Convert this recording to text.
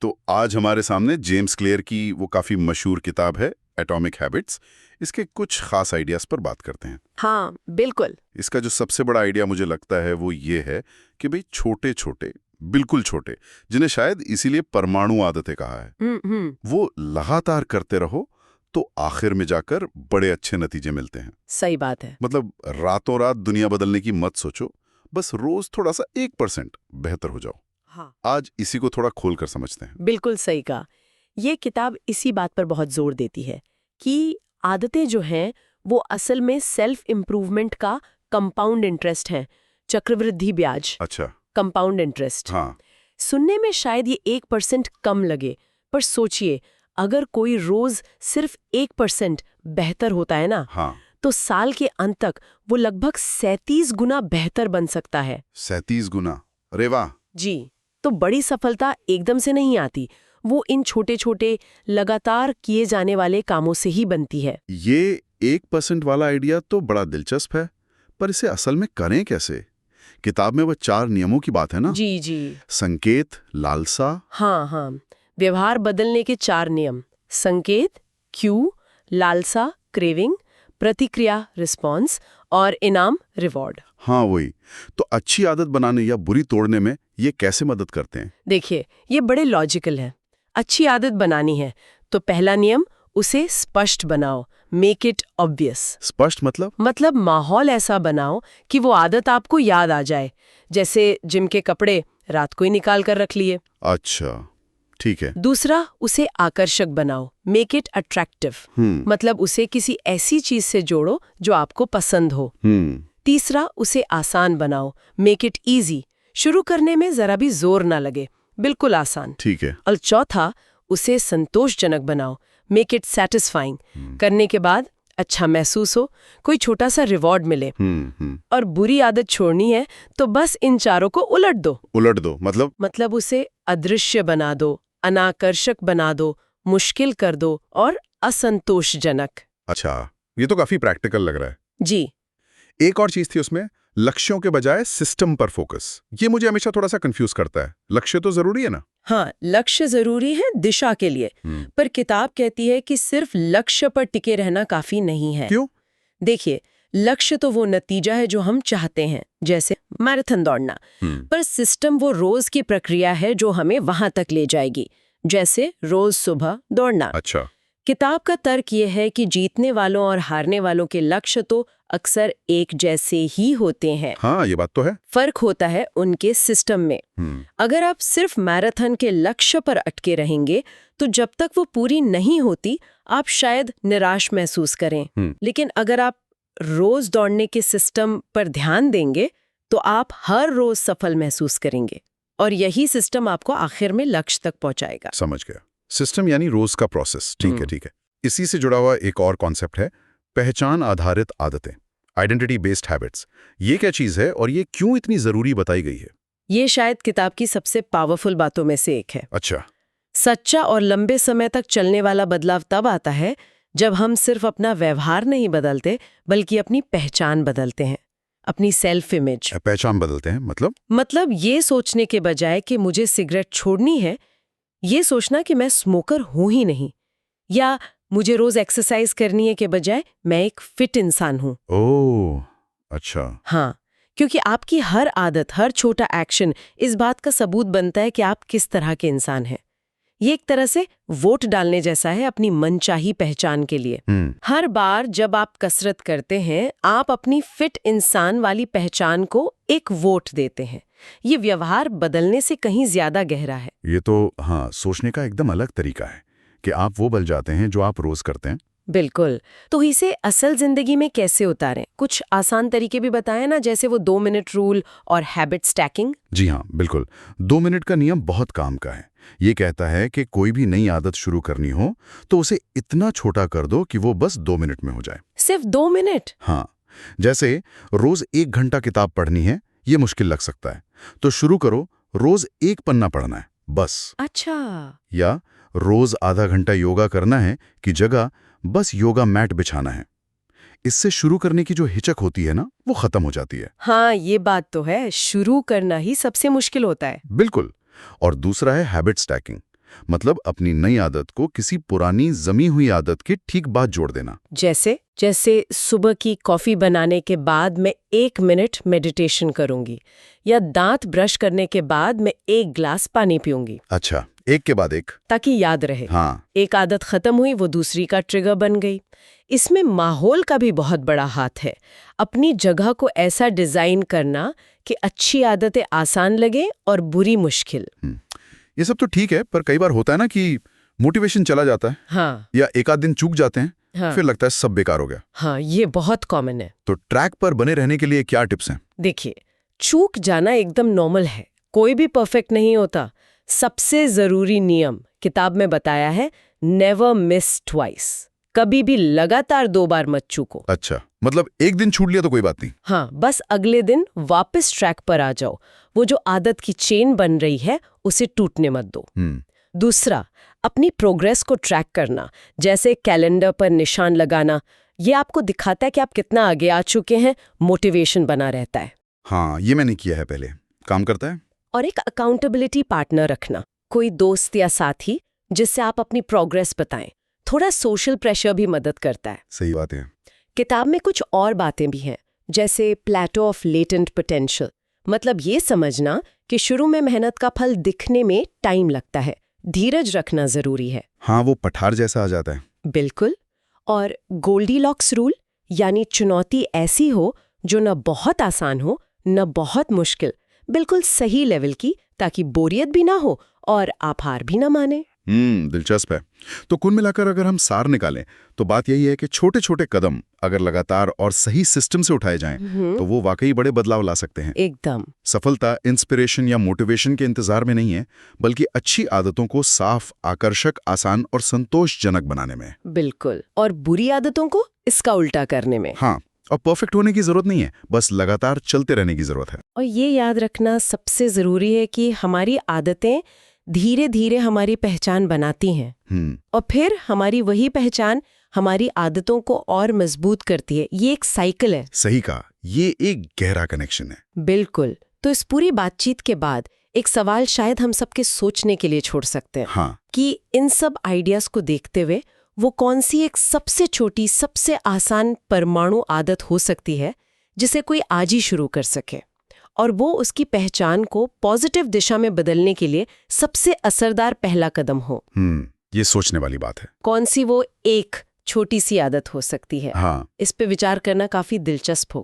तो आज हमारे सामने जेम्स क्लियर की वो काफी मशहूर किताब है एटॉमिक हैबिट्स। इसके कुछ खास आइडियाज पर बात करते हैं। हाँ बिल्कुल। इसका जो सबसे बड़ा आइडिया मुझे लगता है वो ये है कि भाई छोटे छोटे, बिल्कुल छोटे, जिन्हें शायद इसीलिए परमाणु आदतें कहा है, वो लगातार करते रहो तो आखिर में जाकर बड़े अच्छे नतीजे मिलते हैं। सही बात है। मतलब रातों रात दुनिया बदलने की मत सोचो, बस रोज थोड़ा सा 1% बेहतर हो जाओ। हाँ आज इसी को थोड़ा खोल कर समझते हैं। बिल्कुल सही कहा। ये किताब इसी बात पर बहुत जोर देती है कि आदतें जो हैं वो असल में सेल्फ इम्प्रूवमेंट का कंपाउंड इंटरेस्ट है, चक्रवृद्धि ब्याज। अच्छा। Compound interest. हाँ। सुनने में शायद ये 1% कम लगे, पर सोचिए अगर कोई रोज सिर्फ 1% बेहतर होता है ना, हाँ। तो साल के अंत तक वो लगभग 37 गुना बेहतर बन सकता है। 37 गुना? अरे वाह। जी, तो बड़ी सफलता एकदम से नहीं आती, वो इन छोटे छोटे लगातार किए जाने वाले कामों से ही बनती है। ये 1% वाला आइडिया तो बड़ा दिलचस्प है, पर इसे असल में करें कैसे? किताब में वो 4 नियमों की बात है ना? जी जी। संकेत, लालसा। हाँ, व्यवहार बदलने के 4 नियम: संकेत, क्यू, लालसा, क्रेविंग, प्रतिक्रिया, रिस्पॉन्स, और इनाम, रिवॉर्ड। हाँ वही। तो अच्छी आदत बनाने या बुरी तोड़ने में ये कैसे मदद करते हैं? देखिए, ये बड़े लॉजिकल है। अच्छी आदत बनानी है तो पहला नियम, उसे स्पष्ट बनाओ, मेक इट ऑब्वियस। स्पष्ट मतलब माहौल ऐसा बनाओ कि वो आदत आपको याद आ जाए, जैसे जिम के कपड़े रात को ही निकाल कर रख लिए। अच्छा, ठीक है। दूसरा, उसे आकर्षक बनाओ, मेक इट अट्रैक्टिव। मतलब उसे किसी ऐसी चीज से जोड़ो जो आपको पसंद हो। तीसरा, उसे आसान बनाओ, मेक इट इजी। शुरू करने में जरा भी जोर ना लगे, बिल्कुल आसान। ठीक है। और चौथा, उसे संतोषजनक बनाओ, मेक इट सेटिस्फाइंग। करने के बाद अच्छा महसूस हो, कोई छोटा सा रिवॉर्ड मिले। और बुरी आदत छोड़नी है तो बस इन चारों को उलट दो। उलट दो मतलब उसे अदृश्य बना दो, अनाकर्षक बना दो, मुश्किल कर दो और असंतोषजनक। अच्छा, ये तो काफी प्रैक्टिकल लग रहा है। जी। एक और चीज थी उसमें, लक्ष्यों के बजाय सिस्टम पर फोकस। ये मुझे हमेशा थोड़ा सा कंफ्यूज करता है। लक्ष्य तो जरूरी है ना? हाँ, लक्ष्य जरूरी है दिशा के लिए, पर किताब कहती है कि सिर्फ लक्ष्य पर टिके रहना काफी नहीं है। क्यों? देखिए, लक्ष्य तो वो नतीजा है जो हम चाहते हैं, जैसे मैराथन दौड़ना। पर सिस्टम वो रोज की प्रक्रिया है जो हमें वहां तक ले जाएगी, जैसे रोज सुबह दौड़ना। अच्छा। किताब का तर्क ये है कि जीतने वालों और हारने वालों के लक्ष्य तो अक्सर एक जैसे ही होते हैं। हाँ, ये बात तो है। फर्क होता है उनके सिस्टम में। अगर आप सिर्फ मैराथन के लक्ष्य पर अटके रहेंगे तो जब तक वो पूरी नहीं होती आप शायद निराश महसूस करें। लेकिन अगर आप रोज दौड़ने के सिस्टम पर ध्यान देंगे तो आप हर रोज सफल महसूस करेंगे, और यही सिस्टम आपको आखिर में लक्ष्य तक पहुंचाएगा। समझ गया। सिस्टम यानी रोज का प्रोसेस। ठीक है, ठीक है। इसी से जुड़ा हुआ एक और कॉन्सेप्ट है, पहचान आधारित आदतें, आइडेंटिटी बेस्ड हैबिट्स। ये क्या चीज है और ये क्यों इतनी जरूरी बताई गई है? ये शायद किताब की सबसे पावरफुल बातों में से एक है। अच्छा। सच्चा और लंबे समय तक चलने वाला बदलाव तब आता है जब हम सिर्फ अपना व्यवहार नहीं बदलते बल्कि अपनी पहचान बदलते हैं, अपनी सेल्फ इमेज। पहचान बदलते हैं मतलब ये सोचने के बजाय कि मुझे सिगरेट छोड़नी है, ये सोचना कि मैं स्मोकर हूं ही नहीं, या मुझे रोज एक्सरसाइज करनी है के बजाय मैं एक फिट इंसान हूं। ओह, अच्छा। हाँ, क्योंकि आपकी हर आदत, हर छोटा एक्शन इस बात का सबूत बनता है कि आप किस तरह के इंसान हैं। ये एक तरह से वोट डालने जैसा है अपनी मनचाही पहचान के लिए। हर बार जब आप कसरत करते हैं आप अपनी फिट इंसान वाली पहचान को एक वोट देते हैं। ये व्यवहार बदलने से कहीं ज्यादा गहरा है। ये तो हाँ, सोचने का एकदम अलग तरीका है कि आप वो बन जाते हैं जो आप रोज करते हैं। बिल्कुल। तो इसे असल जिंदगी में कैसे उतारें? कुछ आसान तरीके भी बताएं ना, जैसे वो 2 मिनट रूल और हैबिट स्टैकिंग। जी हाँ, बिल्कुल। 2 मिनट का नियम बहुत काम का है। ये कहता है कि कोई भी नई आदत शुरू करनी हो तो उसे इतना छोटा कर दो कि वो बस 2 मिनट में हो जाए। सिर्फ 2 मिनट? हाँ, जैसे रोज 1 घंटा किताब पढ़नी है, ये मुश्किल लग सकता है, तो शुरू करो रोज 1 पन्ना पढ़ना है बस। अच्छा। या रोज आधा घंटा योगा करना है की जगह बस योगा मैट बिछाना है। इससे शुरू करने की जो हिचक होती है ना, वो खत्म हो जाती है। हाँ, ये बात तो है, शुरू करना ही सबसे मुश्किल होता है। बिल्कुल। और दूसरा है हैबिट स्टैकिंग। मतलब अपनी नई आदत को किसी पुरानी जमी हुई आदत के ठीक बाद जोड़ देना। जैसे सुबह की कॉफी बनाने के बाद मैं 1 मिनट मेडिटेशन करूंगी, या दांत ब्रश करने के बाद मैं 1 गिलास पानी पीऊंगी। अच्छा, एक के बाद एक, ताकि याद रहे। हाँ। एक आदत खत्म हुई, वो दूसरी का ट्रिगर बन गई। इसमें माहौल का भी बहुत बड़ा हाथ है। अपनी जगह को ऐसा डिजाइन करना कि अच्छी आदतें आसान लगे और बुरी मुश्किल। ये सब तो ठीक है, पर कई बार होता है ना कि मोटिवेशन चला जाता है। हाँ। या एक आध दिन चूक जाते हैं। हाँ। फिर लगता है सब बेकार हो गया। हाँ, ये बहुत कॉमन है। तो ट्रैक पर बने रहने के लिए क्या टिप्स हैं? देखिए, चूक जाना एकदम नॉर्मल है, कोई भी परफेक्ट नहीं होता। सबसे जरूरी नियम किताब में बताया है, नेवर मिस ट्वाइस। कभी भी लगातार 2 बार मत चूको। अच्छा, मतलब एक दिन छूट लिया तो कोई बात नहीं। हाँ, बस अगले दिन वापस ट्रैक पर आ जाओ। वो जो आदत की चेन बन रही है उसे टूटने मत दो। दूसरा, अपनी प्रोग्रेस को ट्रैक करना, जैसे कैलेंडर पर निशान लगाना। ये आपको दिखाता है कि आप कितना आगे आ चुके हैं, मोटिवेशन बना रहता है। हाँ, ये मैंने किया है पहले, काम करता है। और एक अकाउंटेबिलिटी पार्टनर रखना, कोई दोस्त या साथी जिससे आप अपनी प्रोग्रेस बताएं। थोड़ा सोशल प्रेशर भी मदद करता है। सही बात है। किताब में कुछ और बातें भी हैं, जैसे प्लेटो ऑफ लेटेंट पोटेंशियल। मतलब ये समझना कि शुरू में मेहनत का फल दिखने में टाइम लगता है, धीरज रखना जरूरी है। हाँ, वो पठार जैसा आ जाता है। बिल्कुल। और गोल्डीलॉक्स रूल, यानी चुनौती ऐसी हो जो न बहुत आसान हो न बहुत मुश्किल, बिल्कुल सही लेवल की, ताकि बोरियत भी ना हो और आप हार भी ना माने। दिलचस्प है। तो कुल मिलाकर अगर हम सार निकालें तो बात यही है कि छोटे छोटे कदम अगर लगातार और सही सिस्टम से उठाए जाएं तो वो वाकई बड़े बदलाव ला सकते हैं। एकदम। सफलता इंस्पिरेशन या मोटिवेशन के इंतजार में नहीं है, बल्कि अच्छी आदतों को साफ, आकर्षक, आसान और संतोषजनक बनाने में। बिल्कुल। और बुरी आदतों को इसका उल्टा करने में। हाँ, और परफेक्ट होने की जरूरत नहीं है, बस लगातार चलते रहने की जरूरत है। और ये याद रखना सबसे जरूरी है कि हमारी आदतें धीरे धीरे हमारी पहचान बनाती हैं। और फिर हमारी वही पहचान हमारी आदतों को और मजबूत करती है। ये एक साइकिल है। सही कहा, ये एक गहरा कनेक्शन है। बिल्कुल। तो इस पूरी बातचीत के बाद एक सवाल शायद हम सबके सोचने के लिए छोड़ सकते हैं। हाँ। कि इन सब आइडियाज को देखते हुए वो कौन सी एक सबसे छोटी, सबसे आसान परमाणु आदत हो सकती है जिसे कोई आज ही शुरू कर सके, और वो उसकी पहचान को पॉजिटिव दिशा में बदलने के लिए सबसे असरदार पहला कदम हो। ये सोचने वाली बात है। कौन सी वो एक छोटी सी आदत हो सकती है? हाँ। इस पे विचार करना काफी दिलचस्प होगा।